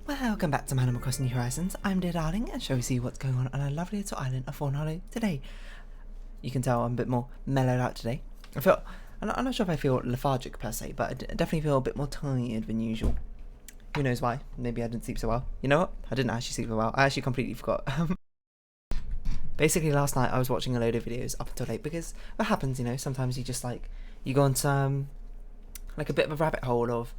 Welcome back to Animal Crossing New Horizons. I'm dear darling, and shall we see what's going on our lovely little island of Fawnhallow today. You can tell I'm a bit more mellowed out today. I'm not sure if I feel lethargic per se, but I definitely feel a bit more tired than usual. Who knows why? Maybe I didn't sleep so well. You know what? I didn't actually sleep so well. I actually completely forgot. Basically, last night I was watching a load of videos up until late because what happens, you know, sometimes you just you go into like a bit of a rabbit hole of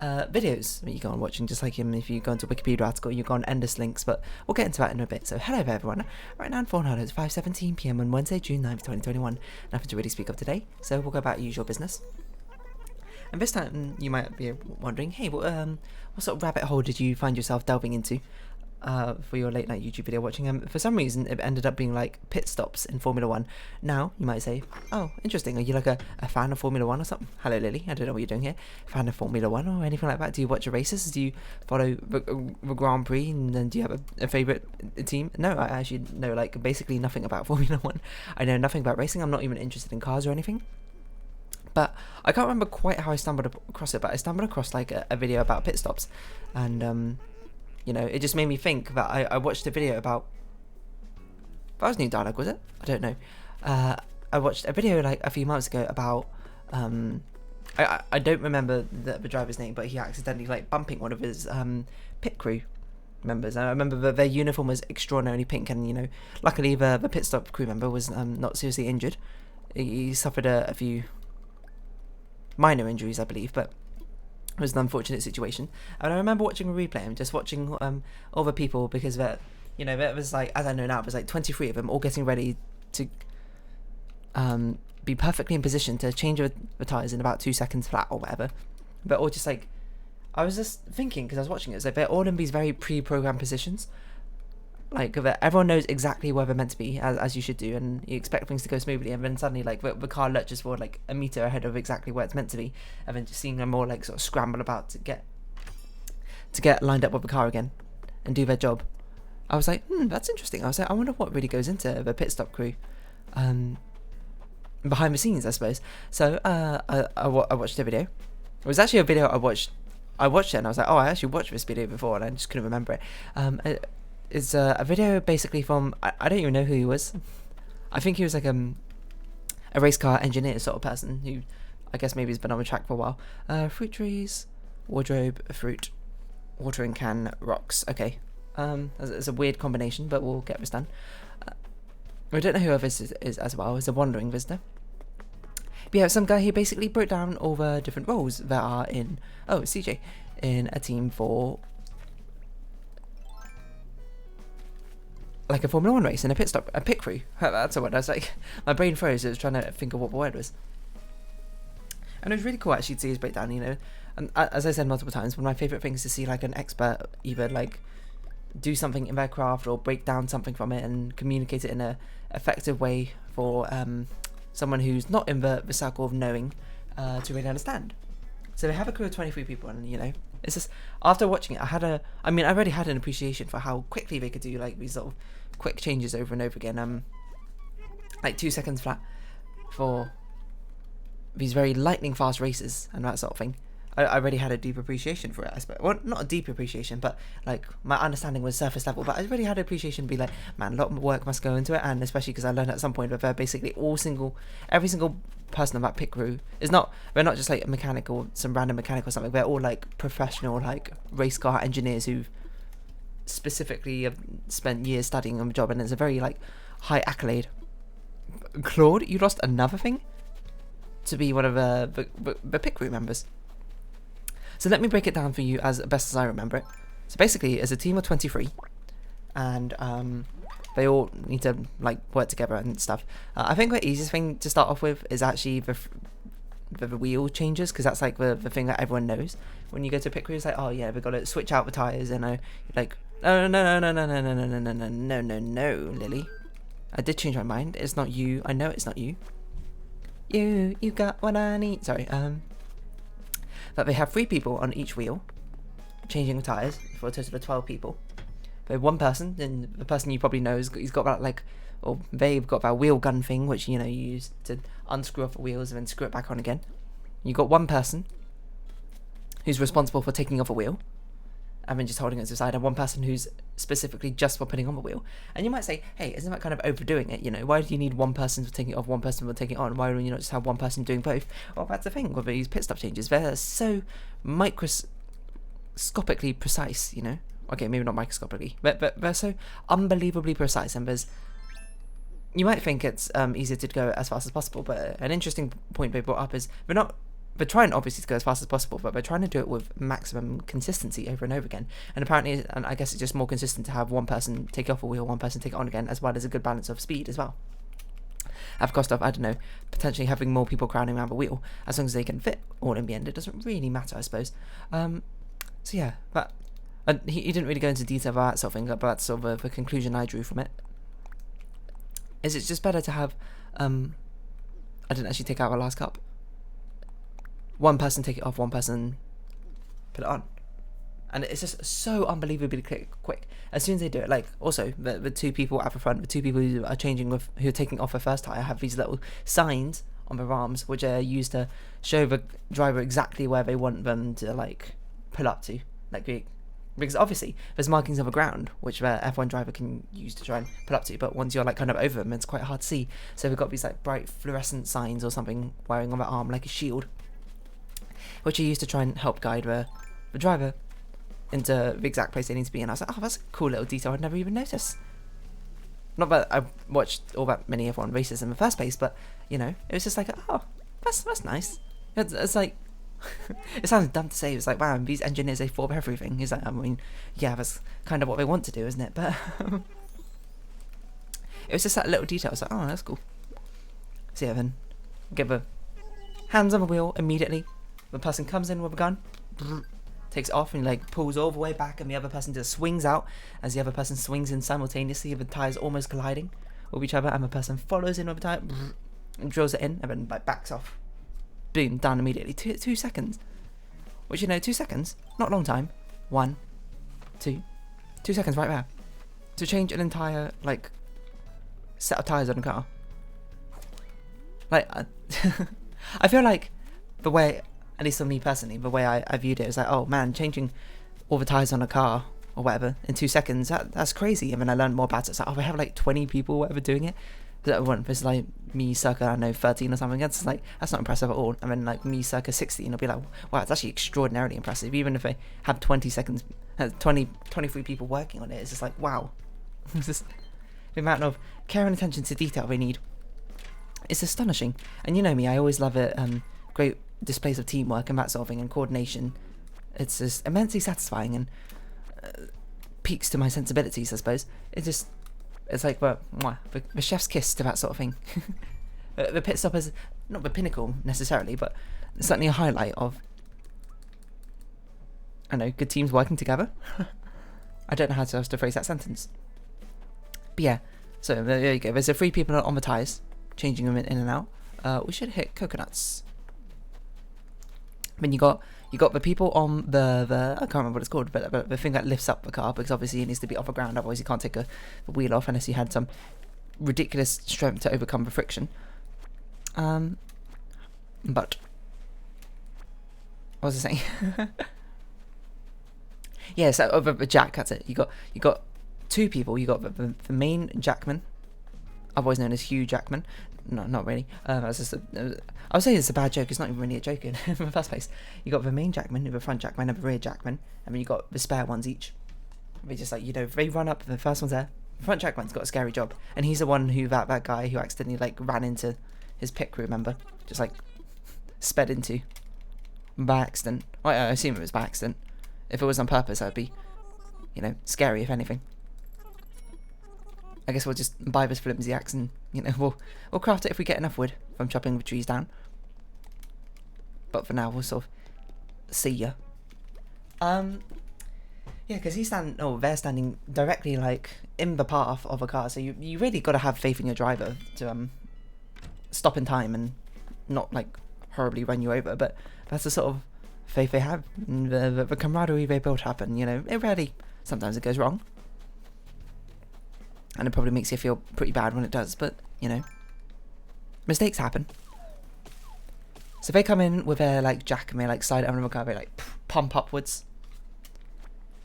videos that you go on watching, just like if you go into a Wikipedia article, you go on endless links, but we'll get into that in a bit. So hello everyone, right now in Fawnhallow it's 5:17 PM on Wednesday, June 9th, 2021, nothing to really speak of today, so we'll go about usual business. And this time you might be wondering, hey, what sort of rabbit hole did you find yourself delving into for your late night YouTube video watching? For some reason it ended up being like pit stops in Formula 1. Now you might say, oh, interesting, are you like a fan of Formula 1 or something? Hello Lily, I don't know what you're doing here. Fan of Formula 1 or anything like that? Do you watch your races? Do you follow the Grand Prix? And then do you have a favourite team? No, I actually know like basically nothing about Formula 1. I know nothing about racing. I'm not even interested in cars or anything. But I can't remember quite how I stumbled across it, but I stumbled across like a video about pit stops, and you know, it just made me think that I watched a video about... That was new dialogue, was it? I don't know. I watched a video like a few months ago about... I don't remember the driver's name, but he accidentally like bumping one of his pit crew members. I remember that their uniform was extraordinarily pink, and you know, luckily the pit stop crew member was not seriously injured. He suffered a few minor injuries, I believe, but it was an unfortunate situation. And I remember watching a replay and just watching other people, because that, you know, there was like, as I know now, it was like 23 of them all getting ready to be perfectly in position to change the tyres in about 2 seconds flat or whatever. But all just like, I was just thinking, because I was watching it, it's like they're all in these very pre-programmed positions. Like, everyone knows exactly where they're meant to be, as you should do, and you expect things to go smoothly, and then suddenly, like, the car lurches forward, like, a meter ahead of exactly where it's meant to be, and then just seeing them all, like, sort of scramble about to get lined up with the car again, and do their job. I was like, that's interesting. I was like, I wonder what really goes into the pit stop crew, behind the scenes, I suppose. So, I watched the video. It was actually a video I watched it, and I was like, oh, I actually watched this video before, and I just couldn't remember it. It's a video basically from, I don't even know who he was. I think he was like a race car engineer sort of person who I guess maybe has been on the track for a while. Fruit trees, wardrobe, fruit, watering can, rocks. Okay, it's a weird combination, but we'll get this done. I don't know who this is as well. It's a wandering visitor. But yeah, some guy who basically broke down all the different roles that are in, oh, it's CJ, in a team for like a Formula 1 race in a pit stop, a pit crew. That's a word. I was like, my brain froze. I was trying to think of what the word was. And it was really cool actually to see his breakdown, you know. And as I said multiple times, one of my favourite things is to see like an expert either like do something in their craft or break down something from it and communicate it in a effective way for someone who's not in the circle of knowing to really understand. So they have a crew of 23 people, and you know, it's just, after watching it, I already had an appreciation for how quickly they could do like these sort of quick changes over and over again, like 2 seconds flat for these very lightning fast races and that sort of thing. I already had a deep appreciation for it, I suppose. Well, not a deep appreciation, but like my understanding was surface level, but I really had an appreciation to be like, man, a lot of work must go into it, and especially because I learned at some point that they're basically every single person on that pit crew they're not just like a mechanic or some random mechanic or something. They're all like professional like race car engineers who specifically have spent years studying on the job, and it's a very like high accolade. Claude, you lost another thing to be one of the pit crew members. So let me break it down for you as best as I remember it. So basically, it's a team of 23, and they all need to like work together and stuff. I think the easiest thing to start off with is actually the wheel changes, because that's like the thing that everyone knows. When you go to a pit crew, it's like, oh yeah, we've got to switch out the tires, and like, no, Lily, I did change my mind. It's not you. I know it's not you. You got what I need. Sorry. That they have 3 people on each wheel changing the tyres for a total of 12 people. They have one person, and the person you probably know he's got that like, or they've got that wheel gun thing, which you know you use to unscrew off the wheels and then screw it back on again. You've got one person who's responsible for taking off a wheel. and then just holding it to the side, and one person who's specifically just for putting on the wheel. And you might say, hey, isn't that kind of overdoing it? You know, why do you need one person for taking it off, one person for taking it on? Why don't you not just have one person doing both? Well, that's the thing with these pit stop changes. They're so microscopically precise, you know? Okay, maybe not microscopically, but they're so unbelievably precise, and you might think it's easier to go as fast as possible, but an interesting point they brought up is they're trying obviously to go as fast as possible, but they're trying to do it with maximum consistency over and over again. And apparently, and I guess it's just more consistent to have one person take off a wheel, one person take it on again, as well as a good balance of speed as well. At the cost of, I don't know, potentially having more people crowding around the wheel, as long as they can fit all in the end, it doesn't really matter, I suppose. So yeah, he didn't really go into detail about that sort of thing, but that's sort of the conclusion I drew from it. Is it's just better to have, I didn't actually take out our last cup. One person take it off, one person put it on. And it's just so unbelievably quick. As soon as they do it, like, also, the two people at the front, the two people who are who are taking off their first tyre, have these little signs on their arms, which are used to show the driver exactly where they want them to, like, pull up to. Like, because obviously, there's markings on the ground, which the F1 driver can use to try and pull up to, but once you're, like, kind of over them, it's quite hard to see. So they've got these, like, bright fluorescent signs or something wearing on their arm, like a shield, which are used to try and help guide the driver into the exact place they need to be. And I was like, oh, that's a cool little detail I'd never even noticed. Not that I watched all that many F1 races in the first place, but, you know, it was just like, oh, that's nice. It's like, it sounds dumb to say, it's like, wow, these engineers, they thought of everything. It's like, I mean, yeah, that's kind of what they want to do, isn't it? But it was just that little detail. I was like, oh, that's cool. So yeah, then get the hands on the wheel immediately. The person comes in with a gun, takes it off, and like pulls all the way back, and the other person just swings out as the other person swings in simultaneously. The tires almost colliding with each other, and the person follows in with the tire and drills it in, and then like backs off. Boom, done immediately. 2 seconds. Which, you know, 2 seconds, not a long time. 1, 2, 2 seconds right there to change an entire like set of tires on a car. Like, I feel like the way, at least for me personally, the way I viewed it was like, oh man, changing all the tires on a car or whatever in 2 seconds, that's crazy. And then I learned more about it. It's like, oh, we have like 20 people whatever doing it. It's like me circa, I don't know, 13 or something. It's like, that's not impressive at all. And then like me circa 16, I'll be like, wow, it's actually extraordinarily impressive. Even if they have 23 people working on it, it's just like, wow. It's just the amount of care and attention to detail they need. It's astonishing. And you know me, I always love it. Great displays of teamwork and that sort of thing, and coordination. It's just immensely satisfying and peaks to my sensibilities, I suppose. It's like the chef's kiss to that sort of thing. The pit stop is not the pinnacle necessarily, but certainly a highlight of, I know, good teams working together. I don't know how else to phrase that sentence. But yeah, so there you go. There's 3 people on the tyres, changing them in and out. We should hit coconuts. Then you got the people on the I can't remember what it's called, but the thing that lifts up the car, because obviously it needs to be off the ground, otherwise you can't take the wheel off unless you had some ridiculous strength to overcome the friction. But what was I saying? Yeah, so over the jack, that's it. You got 2 people. You got the main jackman, otherwise known as Hugh Jackman. No, not really. That's just I would say it's a bad joke. It's not even really a joke in the first place. You got the main jackman, the front jackman, and the rear jackman, and then you got the spare ones each. They just like, you know, they run up. The first one's there. The front jackman's got a scary job, and he's the one who that guy who accidentally like ran into his pit crew member, just like sped into by accident. Well, I assume it was by accident. If it was on purpose, that would be, you know, scary if anything. I guess we'll just buy this flimsy axe and, you know, we'll craft it if we get enough wood from chopping the trees down. But for now, we'll sort of see ya. Yeah, because they're standing directly, like, in the path of a car, so you really got to have faith in your driver to stop in time and not, like, horribly run you over, but that's the sort of faith they have, and the camaraderie they built up, and, you know, sometimes it goes wrong. And it probably makes you feel pretty bad when it does, but, you know, mistakes happen. So they come in with their, like, jack, and they, like, slide it under the car, they, like, pump upwards.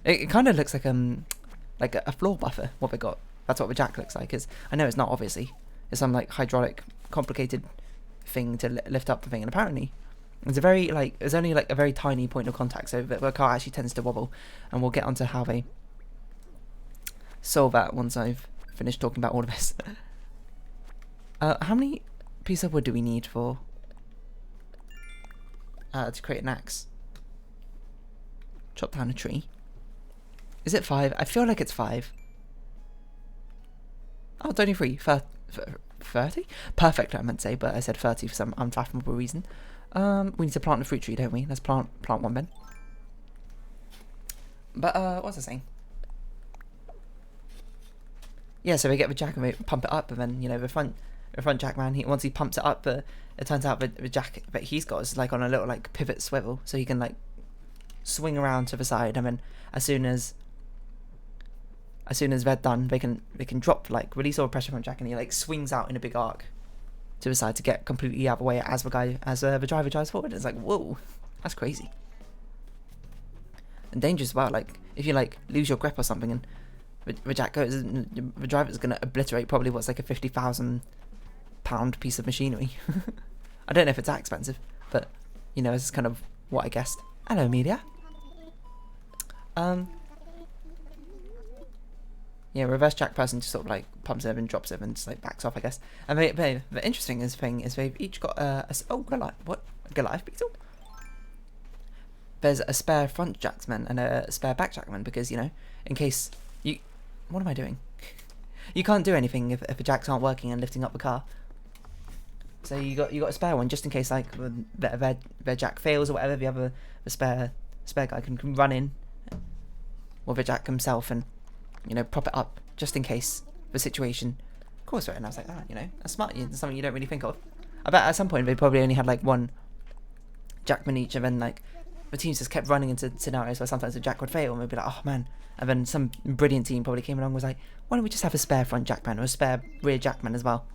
It kind of looks like a floor buffer. What we got. That's what the jack looks like. I know it's not, obviously. It's some like hydraulic, complicated thing to lift up the thing, and apparently it's there's only like a very tiny point of contact, so the car actually tends to wobble, and we'll get onto how they solve that once I've finished talking about all of this. How many pieces of wood do we need for to create an axe? Chop down a tree. Is it 5? I feel like it's 5. Oh, it's only 3. 30? Perfect, I meant to say, but I said 30 for some unfathomable reason. We need to plant a fruit tree, don't we? Let's plant one then. But what was I saying? Yeah, so we get the jack and we pump it up, and then the front jack man. Once he pumps it up, it turns out the jack that he's got is like on a little like pivot swivel, so he can like swing around to the side, and then as soon as they're done, they can drop, like release all the pressure from jack, and he like swings out in a big arc to the side to get completely out of the way as the driver drives forward. It's like, whoa, that's crazy and dangerous as well. Like if you like lose your grip or something and the jack goes, the driver's gonna obliterate probably what's like a £50,000 piece of machinery. I don't know if it's that expensive, but this is kind of what I guessed. Hello, Amelia. Yeah, reverse jack person just sort of like pumps it and drops it and just like backs off, I guess. And the interesting thing is they've each got Goliath beetle. There's a spare front jacksman and a spare back jackman, because in case you, what am I doing? You can't do anything if the jacks aren't working and lifting up the car. So you got a spare one just in case like their jack fails or whatever. The spare guy can run in with the jack himself and prop it up just in case the situation calls for it. And I was like, that's smart. It's something you don't really think of. I bet at some point they probably only had like one jackman each, and then like the teams just kept running into scenarios where sometimes the jack would fail and they'd be like, oh man. And then some brilliant team probably came along and was like, why don't we just have a spare front jackman or a spare rear jackman as well?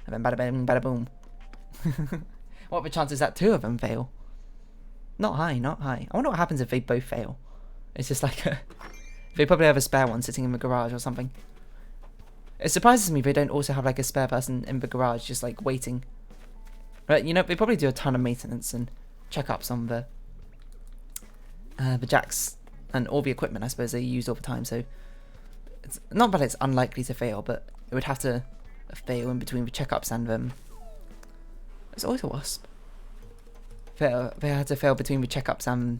And then bada bing, bada boom. What are the chances that 2 of them fail? Not high. I wonder what happens if they both fail. It's just like they probably have a spare one sitting in the garage or something. It surprises me they don't also have like a spare person in the garage just like waiting. Right, they probably do a ton of maintenance and checkups on the jacks and all the equipment, I suppose, they use all the time. So it's not that it's unlikely to fail, but it would have to fail in between the checkups and It's always a wasp. They had to fail between the checkups and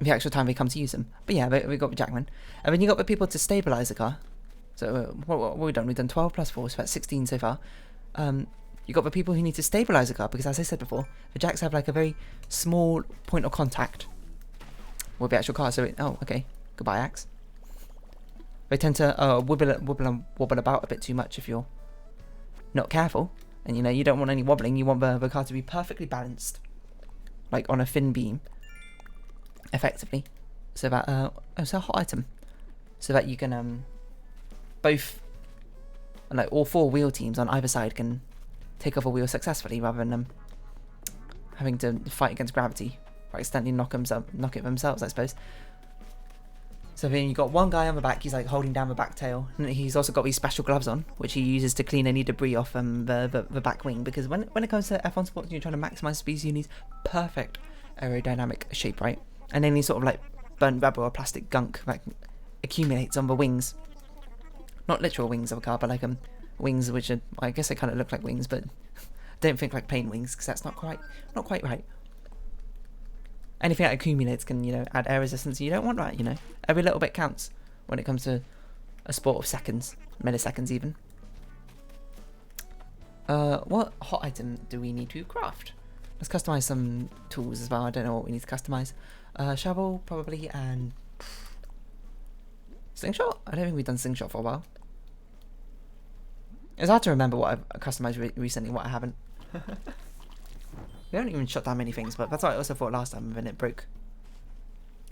the actual time they come to use them. But yeah, we got the jackman. And then you got the people to stabilise the car. So what have we done? We've done 12 plus 4, so that's 16 so far. You got the people who need to stabilise the car, because as I said before, the jacks have like a very small point of contact with the actual car. So okay, goodbye axe. They tend to wobble about a bit too much if you're not careful, and you don't want any wobbling. You want the car to be perfectly balanced, like on a thin beam, effectively. So that it's a hot item, so that you can both, like all 4 wheel teams on either side can take off a wheel successfully rather than having to fight against gravity or accidentally knock it themselves, I suppose. So then you got one guy on the back, he's like holding down the back tail, and he's also got these special gloves on, which he uses to clean any debris off the back wing, because when it comes to F1 sports, you're trying to maximise speed, you need perfect aerodynamic shape, right? And any sort of like burnt rubber or plastic gunk that accumulates on the wings. Not literal wings of a car, but like wings which are, I guess they kind of look like wings, but don't think like plane wings, because that's not quite right. Anything that accumulates can, add air resistance. You don't want that, Every little bit counts when it comes to a sport of seconds, milliseconds even. What hot item do we need to craft? Let's customize some tools as well. I don't know what we need to customize. Shovel, probably, and slingshot? I don't think we've done slingshot for a while. It's hard to remember what I've customized recently, what I haven't. We haven't even shot down many things, but that's what I also thought last time, and then it broke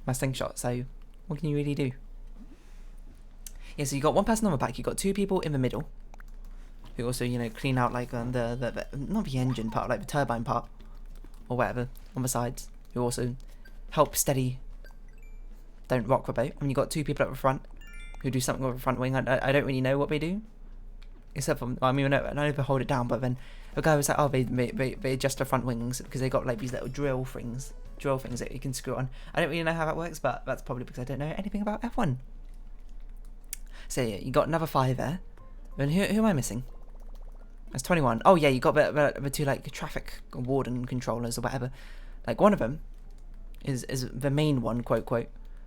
my slingshot, so what can you really do? Yeah, so you got one person on the back, you got 2 people in the middle, who also, clean out like the not the engine part, like the turbine part, or whatever, on the sides. who also help steady, don't rock the boat. I mean, you've got 2 people at the front who do something with the front wing. I don't really know what they do, except for, I mean, I know they hold it down, but then the guy was like, oh, they adjust the front wings because they got like these little drill things that you can screw on. I don't really know how that works, but that's probably because I don't know anything about F1. So yeah, you got another 5 there. And who am I missing? That's 21. Oh yeah, you got the 2 like traffic warden controllers or whatever. Like one of them is the main one, quote,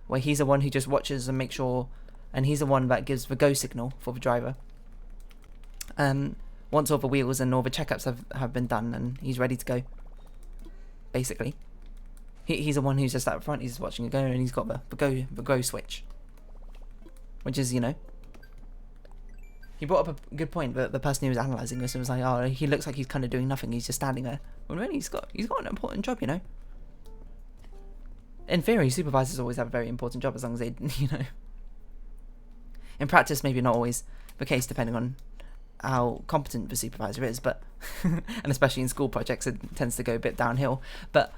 where he's the one who just watches and makes sure, and he's the one that gives the go signal for the driver. Once all the wheels and all the checkups have been done and he's ready to go, basically. He's the one who's just out front, he's just watching it go, and he's got the go switch. Which is, you know, he brought up a good point, but the person who was analysing this was like, oh, he looks like he's kind of doing nothing, he's just standing there. Well, really, he's got an important job, you know. In theory, supervisors always have a very important job as long as they, you know. In practice, maybe not always the case, depending on how competent the supervisor is, but and especially in school projects, it tends to go a bit downhill. But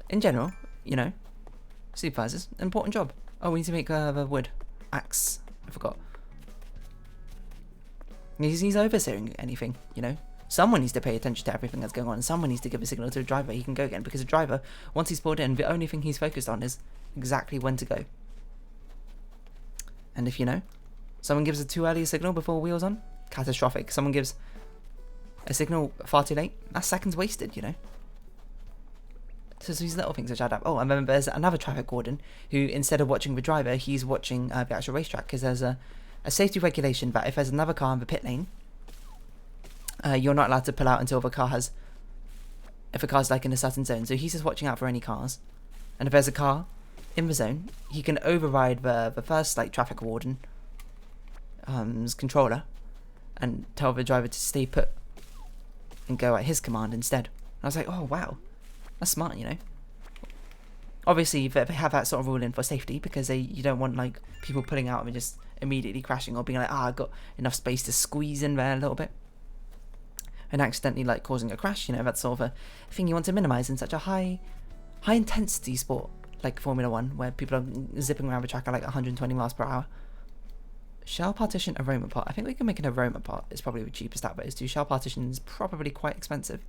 in general, you know, supervisors, important job. Oh, we need to make the wood axe. I forgot. He's overseeing anything, you know. Someone needs to pay attention to everything that's going on, and someone needs to give a signal to the driver he can go again, because the driver, once he's pulled in, the only thing he's focused on is exactly when to go. And if, you know, someone gives a too early a signal before wheels on, catastrophic. Someone gives a signal far too late, that's seconds wasted, you know. So these little things which add up. Oh, and then there's another traffic warden who, instead of watching the driver, he's watching the actual racetrack, because there's a safety regulation that if there's another car in the pit lane, you're not allowed to pull out until if the car's like in a certain zone. So he's just watching out for any cars, and if there's a car in the zone, he can override the first like traffic warden controller and tell the driver to stay put and go at his command instead. And I was like, oh wow, that's smart, you know. Obviously they have that sort of rule in for safety, because you don't want like people pulling out and just immediately crashing, or being like, I've got enough space to squeeze in there a little bit and accidentally like causing a crash. You know, that's sort of a thing you want to minimize in such a high intensity sport like Formula 1, where people are zipping around the track at like 120 miles per hour. Shell partition aroma pot. I think we can make an aroma pot. It's probably the cheapest out of those two. Shell partition is probably quite expensive.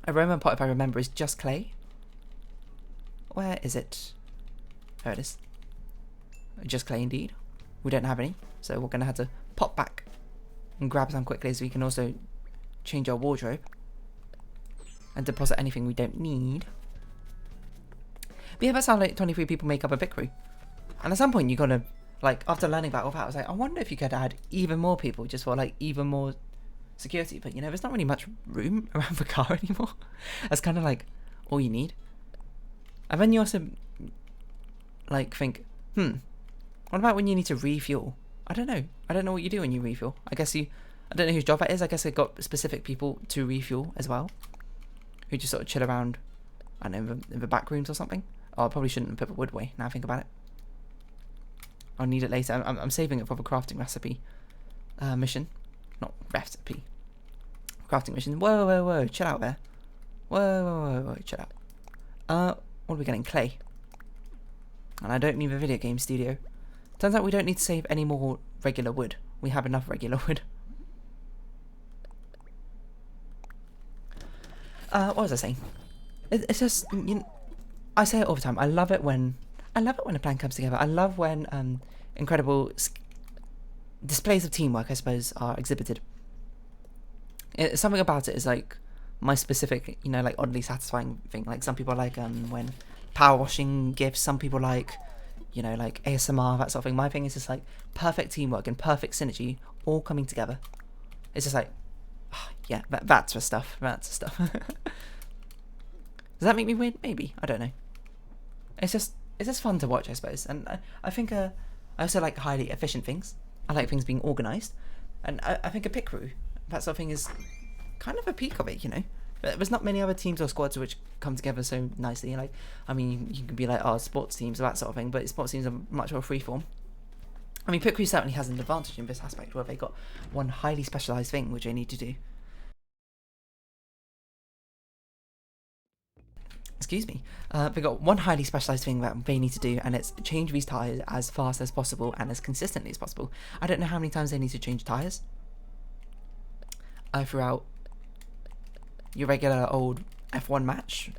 Aroma pot, if I remember, is just clay. Where is it? There it is. Just clay indeed. We don't have any, so we're going to have to pop back and grab some quickly, so we can also change our wardrobe and deposit anything we don't need. But yeah, that's how like 23 people make up a pit crew. And at some point you gotta, like, after learning about all that, I was like, I wonder if you could add even more people just for like even more security. But you know, there's not really much room around the car anymore. That's kind of like all you need. And then you also like think, what about when you need to refuel? I don't know what you do when you refuel. I don't know whose job that is. I guess they've got specific people to refuel as well, who just sort of chill around, I don't know, in the back rooms or something. Oh, I probably shouldn't put the wood away, now I think about it. I'll need it later. I'm saving it for the crafting recipe mission. Not recipe. Crafting mission. Whoa, chill out there. Whoa, chill out. What are we getting? Clay. And I don't need a video game studio. Turns out we don't need to save any more regular wood. We have enough regular wood. What was I saying? It's just, you know, I say it all the time. I love it when a plan comes together. I love when incredible displays of teamwork, I suppose, are exhibited. Something about it is like my specific, you know, like oddly satisfying thing. Like some people like when power washing gifts. Some people like, you know, like ASMR, that sort of thing. My thing is just like perfect teamwork and perfect synergy all coming together. It's just like, oh, yeah, that's the stuff. That's the stuff. Does that make me weird? Maybe. I don't know. It's just fun to watch, I suppose. And I think I also like highly efficient things. I like things being organised. And I think a pit crew, that sort of thing, is kind of a peak of it, you know. There's not many other teams or squads which come together so nicely. Like, I mean, you can be like, oh, sports teams or that sort of thing, but sports teams are much more freeform. I mean, pit crew certainly has an advantage in this aspect, where they got one highly specialised thing which they need to do. excuse me, we've got one highly specialised thing that they need to do, and it's change these tyres as fast as possible and as consistently as possible. I don't know how many times they need to change tyres throughout your regular old F1 match.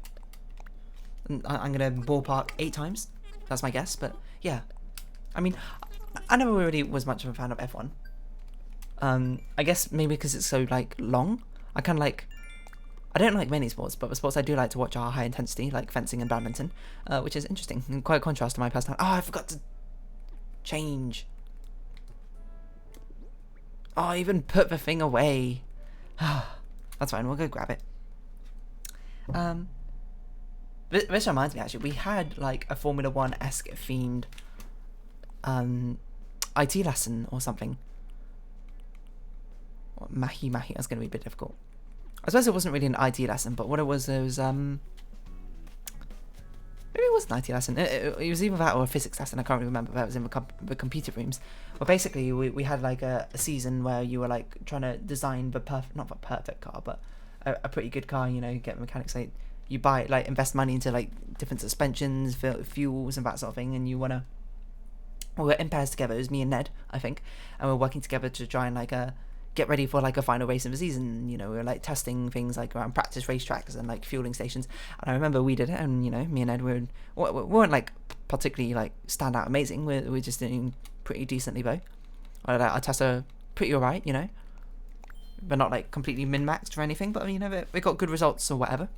I'm going to ballpark 8 times. That's my guess, but yeah. I mean, I never really was much of a fan of F1. I guess maybe because it's so, like, long. I kind of like... I don't like many sports, but the sports I do like to watch are high intensity, like fencing and badminton, which is interesting, and quite a contrast to my personality. Oh, I forgot to change. Oh, I even put the thing away. That's fine, we'll go grab it. This reminds me, actually, we had like a Formula 1-esque themed IT lesson or something. Mahi, that's going to be a bit difficult. I suppose it wasn't really an IT lesson, but what it was maybe it was an IT lesson. It was either that or a physics lesson. I can't really remember. That was in the computer rooms. But basically, we had like a season where you were like trying to design not the perfect car, but a pretty good car. You know, get mechanics like you buy like invest money into like different suspensions, fuels, and that sort of thing, and you wanna. We were in pairs together. It was me and Ned, I think, and we were working together to try and like get ready for like a final race of the season. You know, we were like testing things like around practice racetracks and like fueling stations. And I remember we did it, and you know, me and Ed we weren't like particularly like stand out amazing. We're just doing pretty decently though. Our tests are pretty alright, you know, but not like completely min-maxed or anything. But you know, we got good results or whatever.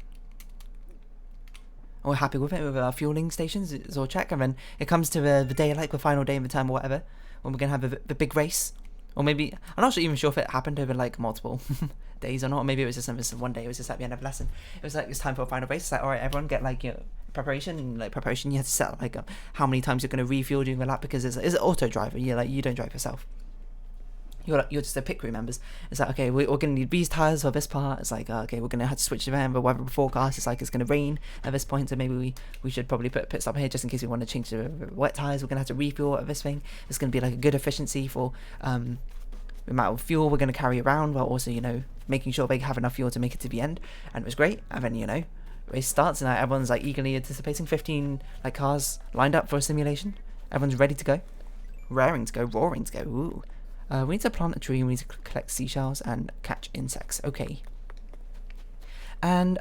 And we're happy with it with our fueling stations. It's all check, and then it comes to the day, like the final day of the term or whatever, when we're gonna have the big race. Or maybe, I'm not even sure if it happened over like multiple days or not. Or maybe it was just one day. It was just at the end of the lesson. It was like, it's time for a final race. It's like, all right, everyone get like your preparation. And like preparation, you have to set like how many times you're going to refuel during the lap, because it's an auto driver. You're like, you don't drive yourself. You're just the pit crew members. It's like, okay, we're going to need these tires for this part. It's like, okay, we're going to have to switch the van. The weather forecast, it's like it's going to rain at this point, so maybe we should probably put a pit stop here just in case we want to change the wet tires. We're going to have to refuel at this thing. It's going to be like a good efficiency for the amount of fuel we're going to carry around, while also, you know, making sure they have enough fuel to make it to the end. And it was great. And then, you know, race starts and everyone's like eagerly anticipating. 15 like cars lined up for a simulation. Everyone's ready to go, roaring to go. Ooh. We need to plant a tree, we need to collect seashells and catch insects. Okay. And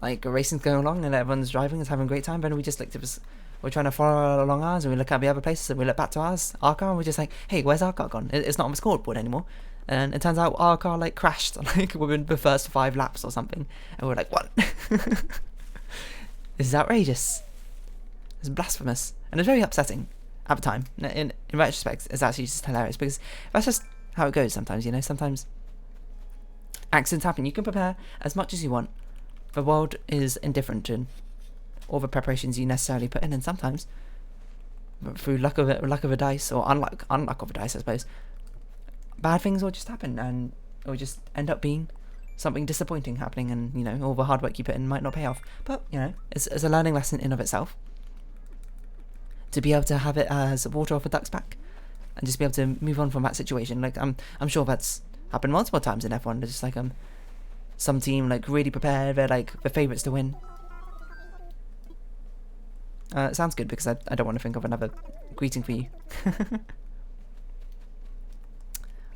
like racing's going along and everyone's driving, is having a great time, but we just like we're trying to follow along ours, and we look at the other places, and we look back to our car, and we're just like, hey, where's our car gone? It's not on the scoreboard anymore. And it turns out our car like crashed like within the first 5 laps or something, and we're like, what? This is outrageous. It's blasphemous, and it's very upsetting at the time. In retrospect, it's actually just hilarious, because that's just how it goes sometimes, you know. Sometimes accidents happen. You can prepare as much as you want. The world is indifferent to all the preparations you necessarily put in, and sometimes through luck of a dice, or unluck of a dice, I suppose, bad things will just happen, and it will just end up being something disappointing happening, and you know, all the hard work you put in might not pay off. But you know, it's a learning lesson in of itself, to be able to have it as water off a duck's back, and just be able to move on from that situation. Like I'm sure that's happened multiple times in F1. It's just like some team like really prepared, they're like the favourites to win. It sounds good, because I don't want to think of another greeting for you.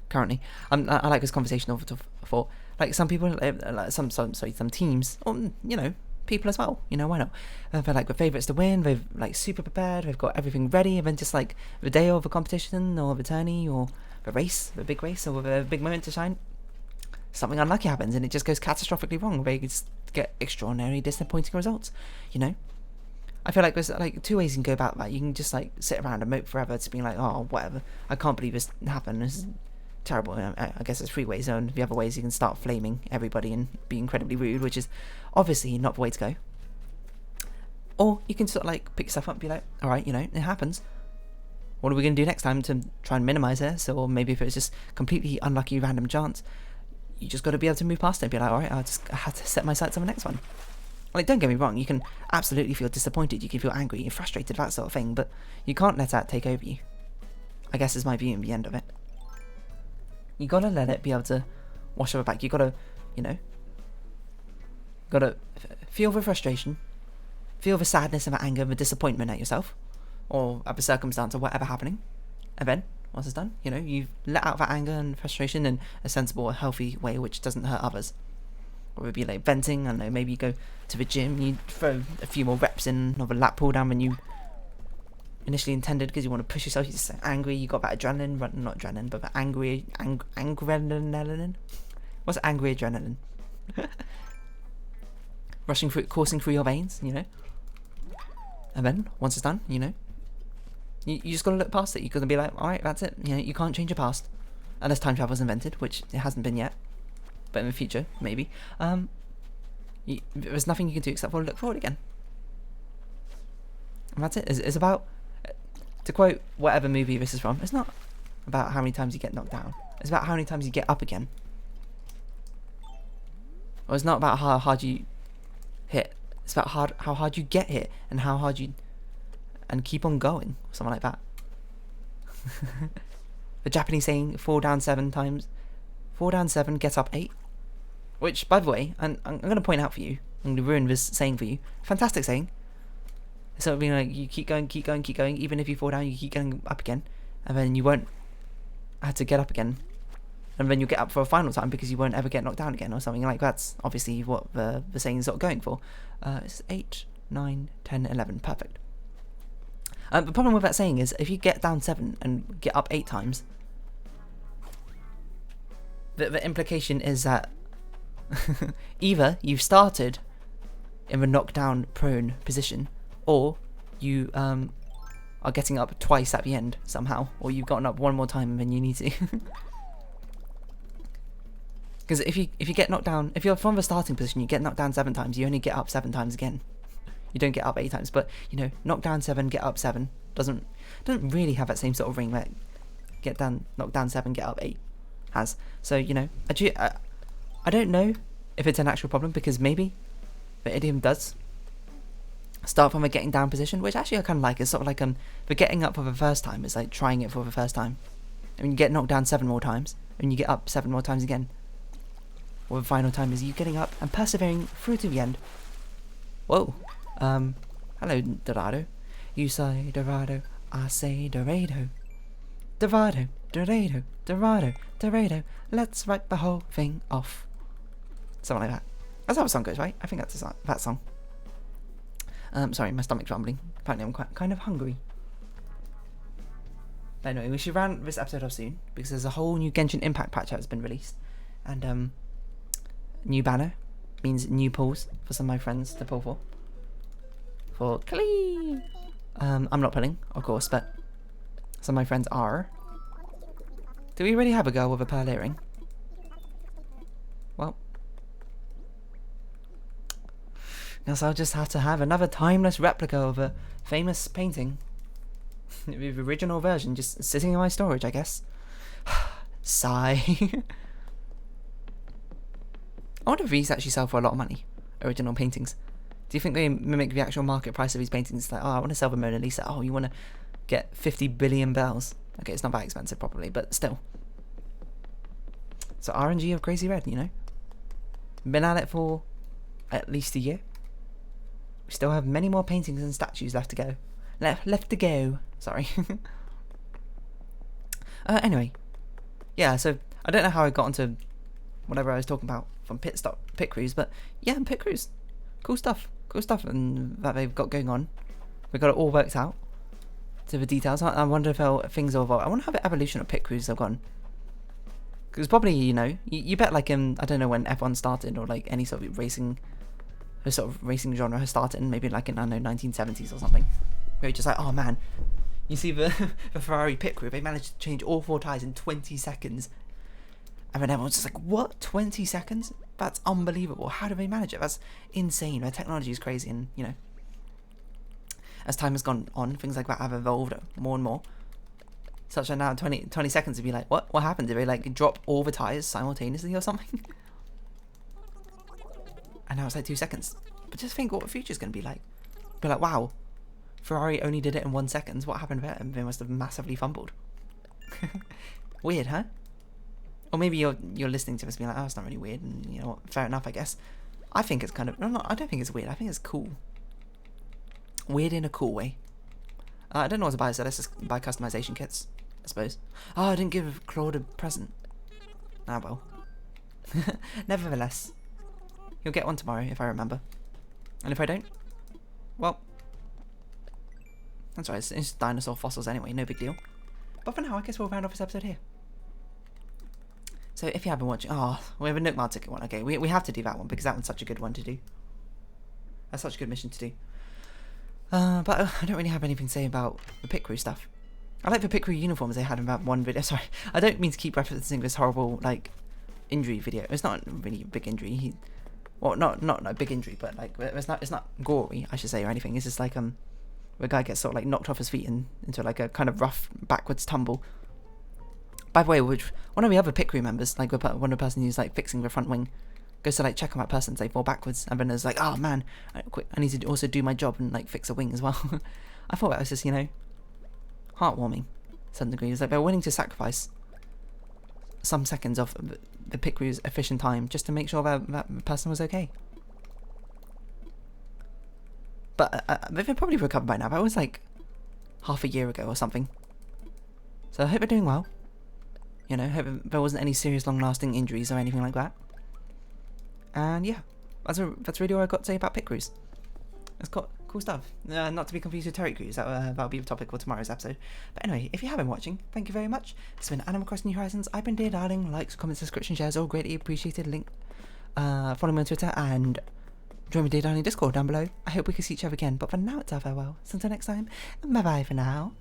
Currently, I like this conversation for like some people, like some teams, or you know, people as well. You know, why not? They're like the favourites to win. They've like super prepared. They've got everything ready. And then just like the day of a competition or the tourney or the race, the big race, or the big moment to shine, something unlucky happens, and it just goes catastrophically wrong. They just get extraordinary, disappointing results. You know. I feel like there's like 2 ways you can go about that. You can just like sit around and mope forever to being like, oh, whatever, I can't believe this happened, this is terrible. I guess there's 3 ways, and the other ways you can start flaming everybody and be incredibly rude, which is obviously not the way to go. Or you can sort of like pick yourself up and be like, alright, you know, it happens. What are we going to do next time to try and minimise this? Or maybe if it's just completely unlucky random chance, you just got to be able to move past it and be like, alright, I have to set my sights on the next one. Like, don't get me wrong, you can absolutely feel disappointed, you can feel angry, you're frustrated, that sort of thing, but you can't let that take over you. I guess is my view in the end of it. You gotta let it be able to wash over back. You gotta, you know, Gotta feel the frustration, feel the sadness and the anger and the disappointment at yourself, or at the circumstance or whatever happening. And then, once it's done, you know, you've let out that anger and frustration in a sensible, healthy way which doesn't hurt others. Or it would be like venting, I don't know, maybe you go to the gym, you throw a few more reps in of a lat pull down than you initially intended because you want to push yourself, you're just angry, you got that adrenaline, not adrenaline, but the angry, what's angry adrenaline? Rushing through, coursing through your veins, you know? And then, once it's done, you know, you just gotta look past it. You're gonna be like, alright, that's it. You know, you can't change your past. Unless time travel's invented, which it hasn't been yet. But in the future, maybe. There's nothing you can do except for look forward again. And that's it. It's about, to quote whatever movie this is from, it's not about how many times you get knocked down. It's about how many times you get up again. Or it's not about how hard you hit. It's about how hard you get hit and how hard you and keep on going, something like that. The Japanese saying, fall down 7 times, fall down 7, get up 8. Which, by the way, I'm going to point out for you, I'm going to ruin this saying for you. Fantastic saying. So it'll be like, you keep going, even if you fall down, you keep going up again, and then you won't have to get up again. And then you'll get up for a final time because you won't ever get knocked down again or something like that's obviously what the saying is sort of going for. It's 8, 9, 10, 11, perfect. The problem with that saying is if you get down 7 and get up 8 times, the implication is that either you've started in the knockdown prone position, or you are getting up twice at the end somehow, or you've gotten up one more time than you need to. Because if you get knocked down, if you're from the starting position, you get knocked down 7 times, you only get up 7 times again. You don't get up 8 times, but you know, knock down 7, get up 7 doesn't really have that same sort of ring that knock down 7, get up 8 has. So you know, I don't know if it's an actual problem because maybe the idiom does start from a getting down position, which actually I kind of like. It's sort of like the getting up for the first time is like trying it for the first time. I mean, you get knocked down 7 more times, and you get up 7 more times again. Or the final time is you getting up and persevering through to the end. Whoa. Hello, Dorado. You say Dorado, I say Dorado. Dorado, Dorado, Dorado, Dorado. Let's write the whole thing off. Something like that. That's how the song goes, right? I think that's that song. Sorry, my stomach's rumbling. Apparently I'm kind of hungry. But anyway, we should round this episode off soon because there's a whole new Genshin Impact patch that's been released. And new banner means new pulls for some of my friends to pull for. For Klee! I'm not pulling, of course, but some of my friends are. Do we really have a girl with a pearl earring? Well, guess I'll just have to have another timeless replica of a famous painting. The original version just sitting in my storage, I guess. Sigh. I wonder if these actually sell for a lot of money, original paintings. Do you think they mimic the actual market price of these paintings? Like, oh, I want to sell the Mona Lisa. Oh, you want to get 50 billion bells. Okay, it's not that expensive probably, but still. So RNG of Crazy Red, you know. Been at it for at least a year. We still have many more paintings and statues left to go. Left to go. Sorry. Anyway. Yeah, so I don't know how I got onto whatever I was talking about from Pit Cruise, but yeah, Pit Cruise. Cool stuff and that they've got going on. We've got it all worked out to the details. I wonder if how things will evolve. I wonder how the evolution of Pit Cruise have gone. Because probably, you know, you bet like I don't know when F1 started or like any sort of racing genre has started, maybe like in, I don't know, 1970s or something. Where you're just like, oh man, you see the Ferrari pit crew, they managed to change all 4 tyres in 20 seconds. And then everyone's just like, what? 20 seconds? That's unbelievable. How do they manage it? That's insane. Their technology is crazy. And, you know, as time has gone on, things like that have evolved more and more. Such that now 20 seconds would be like, what? What happened? Did they like drop all the tyres simultaneously or something? And now it's like 2 seconds. But just think what the future's going to be like. Be like, wow, Ferrari only did it in 1 second. What happened there? They must have massively fumbled. Weird, huh? Or maybe you're listening to this being like, oh, it's not really weird, and you know what, fair enough, I guess. I think it's kind of... No, I don't think it's weird. I think it's cool. Weird in a cool way. I don't know what to buy, so let's just buy customization kits, I suppose. Oh, I didn't give Claude a present. Ah, well. Nevertheless, he'll get one tomorrow, if I remember. And if I don't, well, that's right, it's just dinosaur fossils anyway, no big deal. But for now, I guess we'll round off this episode here. So if you haven't watched... Oh, we have a Nook Mile ticket one. Okay, we have to do that one, because that one's such a good one to do. That's such a good mission to do. But I don't really have anything to say about the pit crew stuff. I like the pit crew uniforms they had in that one video. Sorry, I don't mean to keep referencing this horrible, like, injury video. It's not really a big injury. Well, not a big injury, but like it's not gory, I should say, or anything. It's just like the guy gets sort of like knocked off his feet and into like a kind of rough backwards tumble. By the way, which one of the other pit crew members, like one of the person who's like fixing the front wing, goes to like check on that person, they fall backwards, and then there's like, oh man, I need to also do my job and like fix a wing as well. I thought that was just, you know, heartwarming to some degree. It's like they're willing to sacrifice some seconds of the pit crew's efficient time just to make sure that person was okay. But they've probably recovered by now. That was like half a year ago or something. So I hope they're doing well. You know, hope there wasn't any serious long-lasting injuries or anything like that. And yeah, that's really all I got to say about pit crews. It's got cool stuff. Not to be confused with turret crews. That'll be the topic for tomorrow's episode. But anyway, if you have been watching, thank you very much. This has been Animal Crossing New Horizons. I've been Dear Darling. Likes, comments, subscription, shares, all greatly appreciated. Link, follow me on Twitter and join me Dear Darling Discord down below. I hope we can see each other again. But for now, it's our farewell. So until next time, bye bye for now.